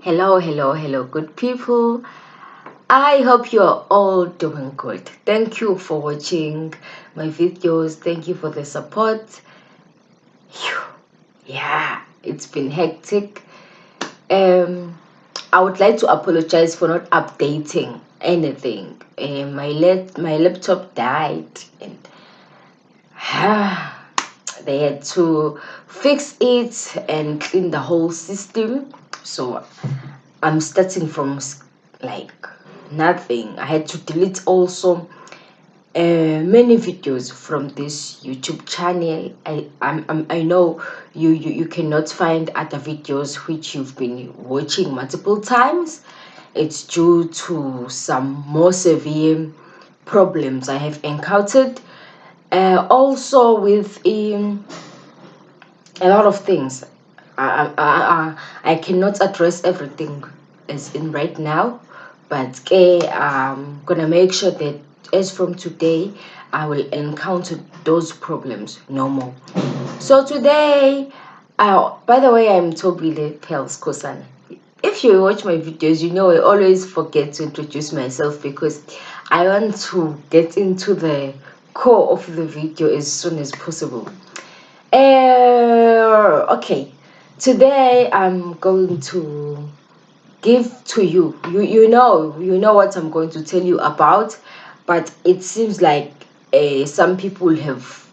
Hello, hello, hello, good people. I hope you're all doing good. Thank you for watching my videos. Thank you for the support. Phew. Yeah, it's been hectic. Um, I would like to apologize for not updating anything. My laptop died, and they had to fix it and clean the whole system. So I'm starting from like nothing. I had to delete also many videos from this YouTube channel. I know you cannot find other videos which you've been watching multiple times. It's due to some more severe problems I have encountered. Also with a lot of things. I cannot address everything as in right now, but I'm gonna make sure that as from today I will encounter those problems no more. So today, by the way, I'm Tobile Pels Kosan. If you watch my videos, you know I always forget to introduce myself because I want to get into the core of the video as soon as possible. Okay, today I'm going to give to you. You know what I'm going to tell you about, but it seems like some people have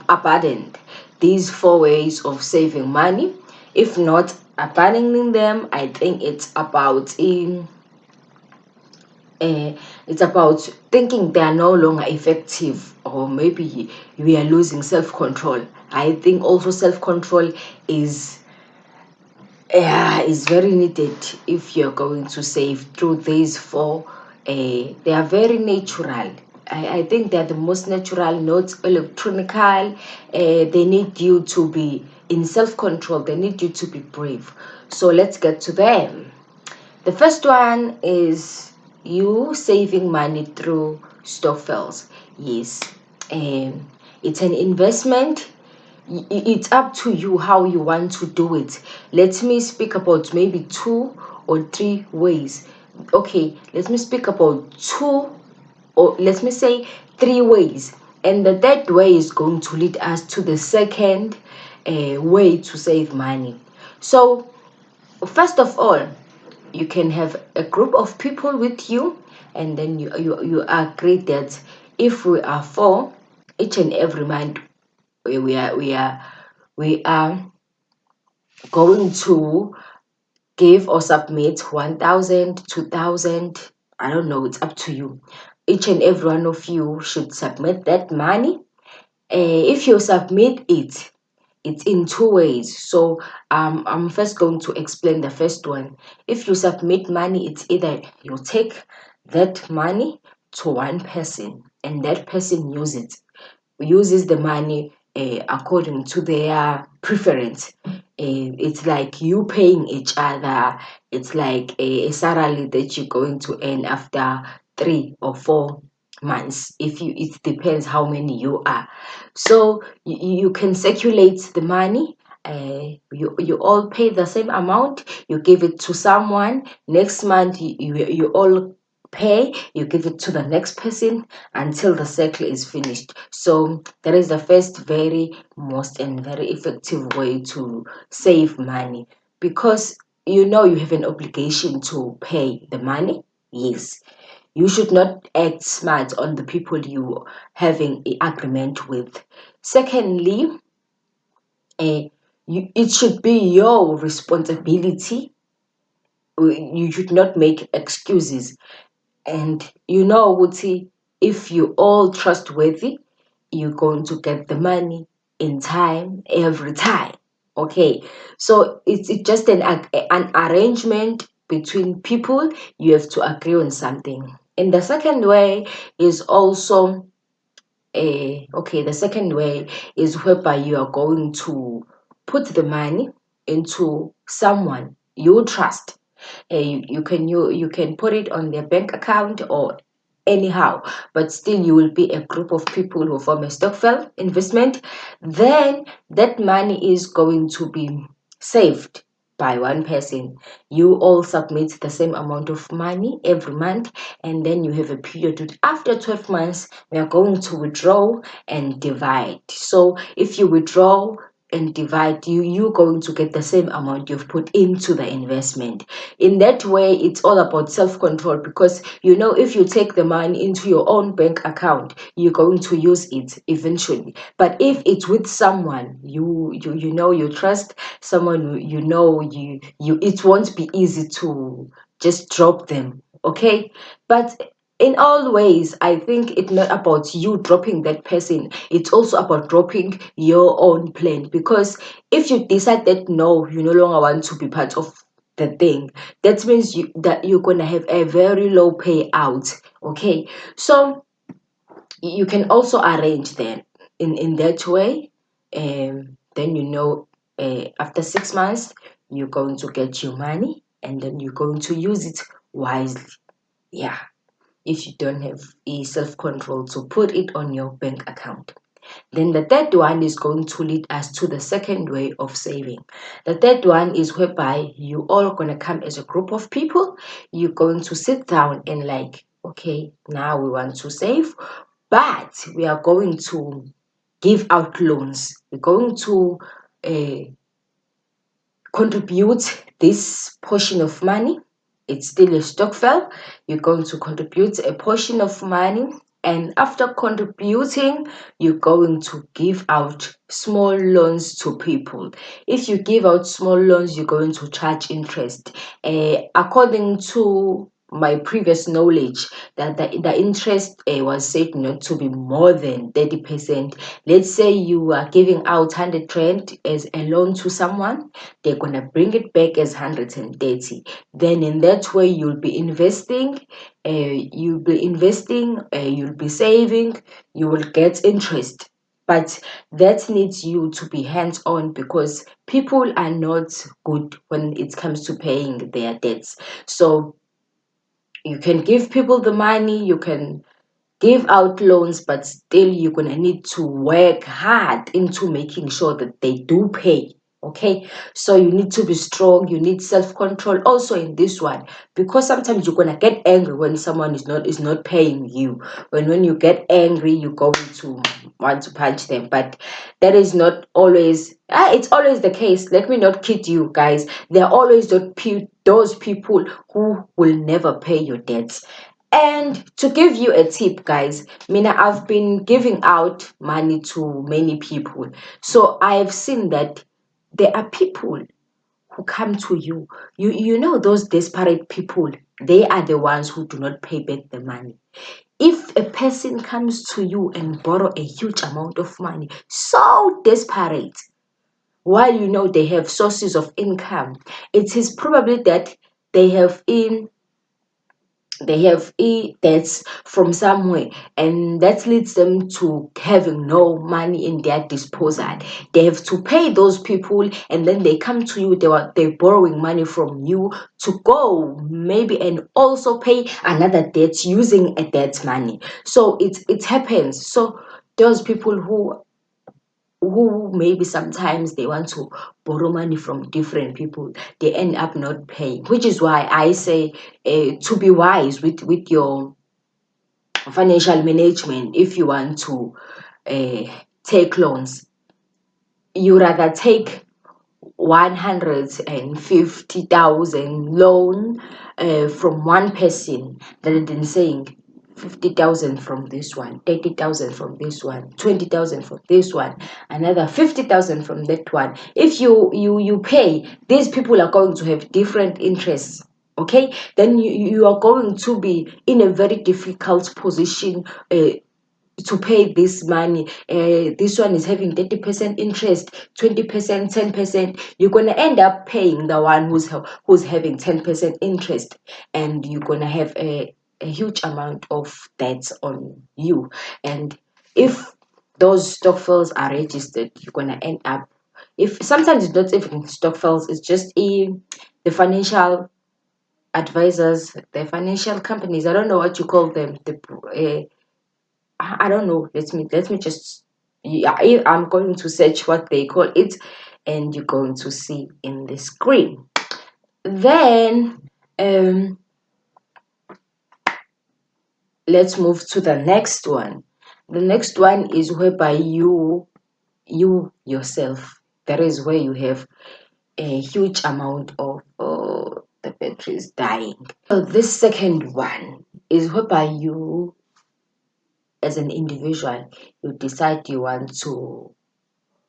abandoned these four ways of saving money. If not abandoning them, I think uh, it's about thinking they are no longer effective, or maybe we are losing self-control. I think also self-control is very needed if you're going to save through these four. They are very natural. I think they're the most natural, not electronical. They need you to be in self-control. They need you to be brave. So let's get to them. The first one is you saving money through stokvels. Yes, it's an investment. It's up to you how you want to do it. Let me speak about maybe two or three ways. Okay, let me speak about two, or let me say three ways, and the third way is going to lead us to the second way to save money. So first of all, you can have a group of people with you, and then you agree that if we are four, each and every month we are going to give or submit 1,000, 2,000. I don't know, it's up to you. Each and every one of you should submit that money. If you submit it, it's in two ways. So I'm first going to explain the first one. If you submit money, it's either you take that money to one person and that person uses the money according to their preference. It's like you paying each other. It's like a salary that you're going to earn after 3 or 4 months. If you, it depends how many you are. So you can circulate the money. You all pay the same amount. You give it to someone. Next month you all pay. You give it to the next person until the cycle is finished. So that is the first very most and very effective way to save money, because you have an obligation to pay the money. Yes, you should not act smart on the people you having an agreement with. Secondly, it should be your responsibility. You should not make excuses. And Wuti, if you all trustworthy, you're going to get the money in time every time. Okay, so it's just an arrangement between people. You have to agree on something. And the second way is also the second way is whereby you are going to put the money into someone you trust. You can put it on their bank account or anyhow, but still you will be a group of people who form a stokvel investment. Then that money is going to be saved. by one person. You all submit the same amount of money every month, and then you have a period. After 12 months, we are going to withdraw and divide. So if you withdraw and divide, you're going to get the same amount you've put into the investment. In that way, it's all about self-control, because if you take the money into your own bank account, you're going to use it eventually. But if it's with someone you trust, someone you it won't be easy to just drop them. Okay, but in all ways, I think it's not about you dropping that person, it's also about dropping your own plan. Because if you decide that no, you no longer want to be part of the thing, that means that you're gonna have a very low payout. Okay, so you can also arrange that in that way. Then after 6 months, you're going to get your money, and then you're going to use it wisely. Yeah, if you don't have a self-control to put it on your bank account. Then the third one is going to lead us to the second way of saving. The third one is whereby you all going to come as a group of people. You're going to sit down and like, okay, now we want to save, but we are going to give out loans. We're going to uh, contribute this portion of money. It's still a stokvel. You're going to contribute a portion of money, and after contributing, you're going to give out small loans to people. If you give out small loans, you're going to charge interest. According to my previous knowledge, that the interest was said not to be more than 30%. Let's say you are giving out 100 rand as a loan to someone, they're gonna bring it back as 130. Then in that way, you'll be saving, you will get interest. But that needs you to be hands-on, because people are not good when it comes to paying their debts. So you can give people the money, you can give out loans, but still you're gonna need to work hard into making sure that they do pay. Okay, so you need to be strong, you need self-control also in this one, because sometimes you're gonna get angry when someone is not paying you. When you get angry, you're going to want to punch them. But that is not always it's always the case. Let me not kid you guys, there are always those people who will never pay your debts. And to give you a tip, guys, Mina, I've been giving out money to many people. So I've seen that there are people who come to you. You know those desperate people, they are the ones who do not pay back the money. If a person comes to you and borrow a huge amount of money, so desperate, while they have sources of income, it is probably that they have in they have debts from somewhere, and that leads them to having no money in their disposal. They have to pay those people, and then they come to you, they're borrowing money from you to go maybe and also pay another debt using a debt money. So it happens. So those people who maybe sometimes they want to borrow money from different people, they end up not paying, which is why I say to be wise with your financial management. If you want to uh, take loans, you rather take 150,000 loan from one person, rather than saying 50,000 from this one, 30,000 from this one, 20,000 from this one, another 50,000 from that one. If you pay, these people are going to have different interests. Okay, then you are going to be in a very difficult position to pay this money. This one is having 30% interest, 20%, 10%. You're gonna end up paying the one who's having 10% interest, and you're gonna have a huge amount of debts on you. And if those stock files are registered, you're gonna end up, if sometimes it's not even stock files, it's just the financial advisors, the financial companies, I don't know what you call them, I don't know. Let me just, yeah, I'm going to search what they call it, and you're going to see in the screen. Then um let's move to the next one. The next one is whereby you yourself, that is where you have a huge amount of the batteries dying. So this second one is whereby you, as an individual, you decide you want to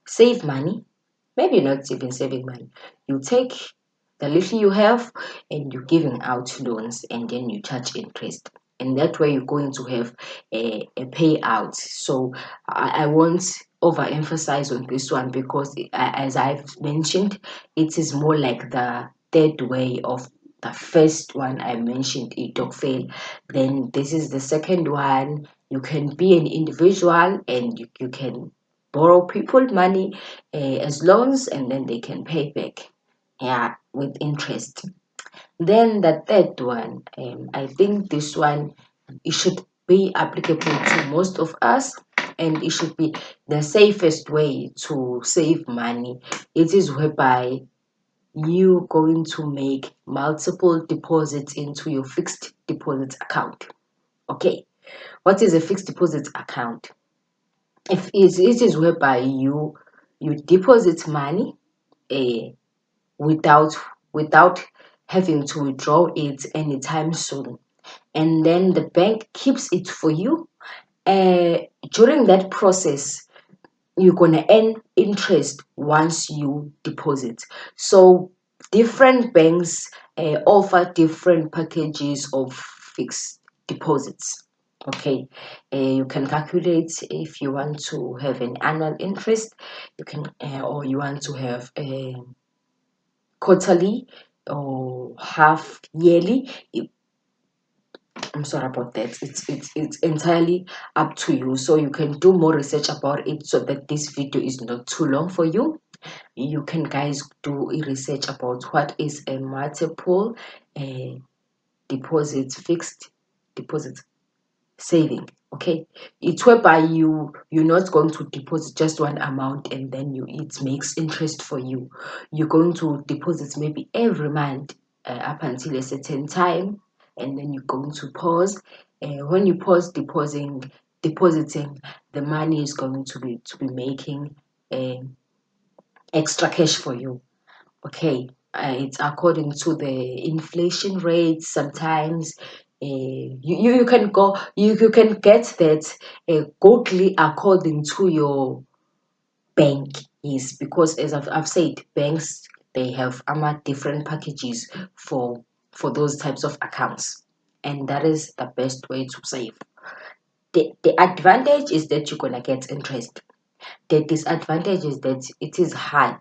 save money. Maybe not even saving money. You take the little you have and you're giving out loans, and then you charge interest. And that way you're going to have a payout. So I won't overemphasize on this one because, as I've mentioned, it is more like the third way of the first one I mentioned, Etofel. Then this is the second one. You can be an individual and you can borrow people money as loans, and then they can pay back, yeah, with interest. Then the third one, I think this one, it should be applicable to most of us, and it should be the safest way to save money. It is whereby you going to make multiple deposits into your fixed deposit account. Okay, what is a fixed deposit account? If it is whereby you deposit money uh, without without having to withdraw it anytime soon, and then the bank keeps it for you. During that process, you're gonna earn interest once you deposit. So different banks offer different packages of fixed deposits. Okay, you can calculate if you want to have an annual interest, you can, or you want to have a quarterly or half yearly. I'm sorry about that. It's entirely up to you. So you can do more research about it so that this video is not too long for you. You can guys do a research about what is a multiple uh, deposit, fixed deposit saving. Okay, it's whereby you're not going to deposit just one amount and then it makes interest for you. You're going to deposit maybe every month up until a certain time, and then you're going to pause. When you pause depositing, the money is going to be making uh, extra cash for you. Okay, it's according to the inflation rate. Sometimes you can you can get that totally according to your bank is, because as I've said, banks, they have different packages for those types of accounts, and that is the best way to save. The advantage is that you're gonna get interest. The disadvantage is that it is hard.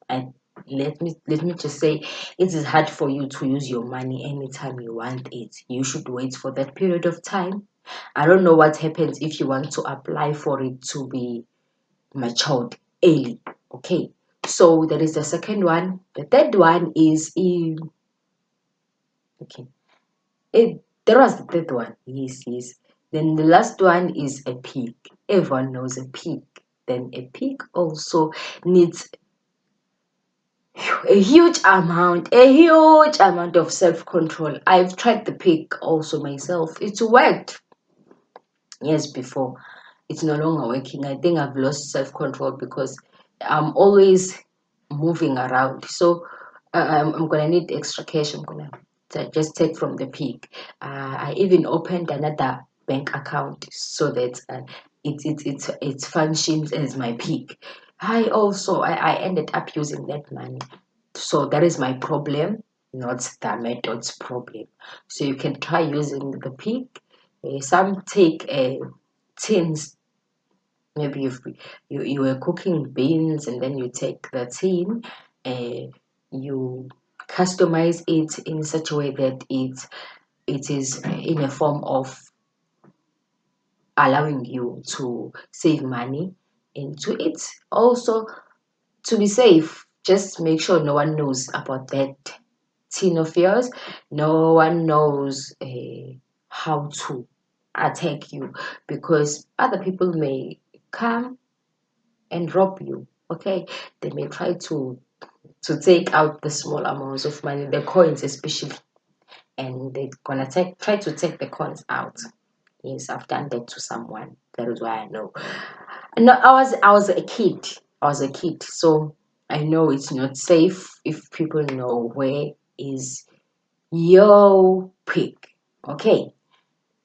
And let me just say, it is hard for you to use your money anytime you want it. You should wait for that period of time. I don't know what happens if you want to apply for it to be matured early. Okay, so that is the second one. The third one is okay, there was the third one. Yes. Then the last one is a pig. Everyone knows a pig. Then a pig also needs a huge amount of self-control. I've tried the pig also myself. It worked years before. It's no longer working. I think I've lost self-control because I'm always moving around. So I'm gonna need extra cash. I'm gonna just take from the pig. I even opened another bank account so that it functions as my pig. I ended up using that money. So that is my problem, not the method's problem. So you can try using the pig. Some take tins. Maybe if you were cooking beans and then you take the tin, you customize it in such a way that it is in a form of allowing you to save money into it. Also, to be safe, just make sure no one knows about that tin of yours. No one knows how to attack you, because other people may come and rob you. Okay, they may try to to take out the small amounts of money, the coins especially, and they're gonna try to take the coins out. Yes, I've done that to someone. That is why I know. No, I was a kid. I was a kid, so I know it's not safe if people know where is your pick. Okay.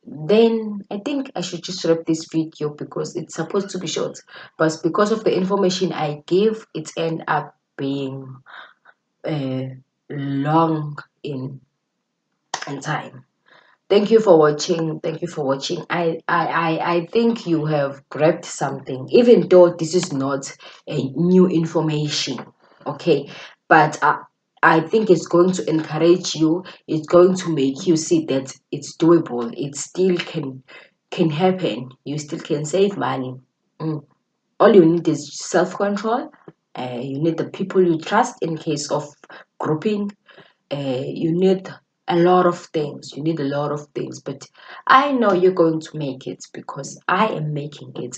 Then I think I should just wrap this video because it's supposed to be short, but because of the information I gave, it end up being uh, long in time. Thank you for watching. Thank you for watching. I think you have grabbed something, even though this is not a new information. Okay, but I think it's going to encourage you. It's going to make you see that it's doable. It still can happen. You still can save money. Mm. All you need is self-control. You need the people you trust in case of grouping. You need a lot of things. You need a lot of things, but I know you're going to make it because I am making it.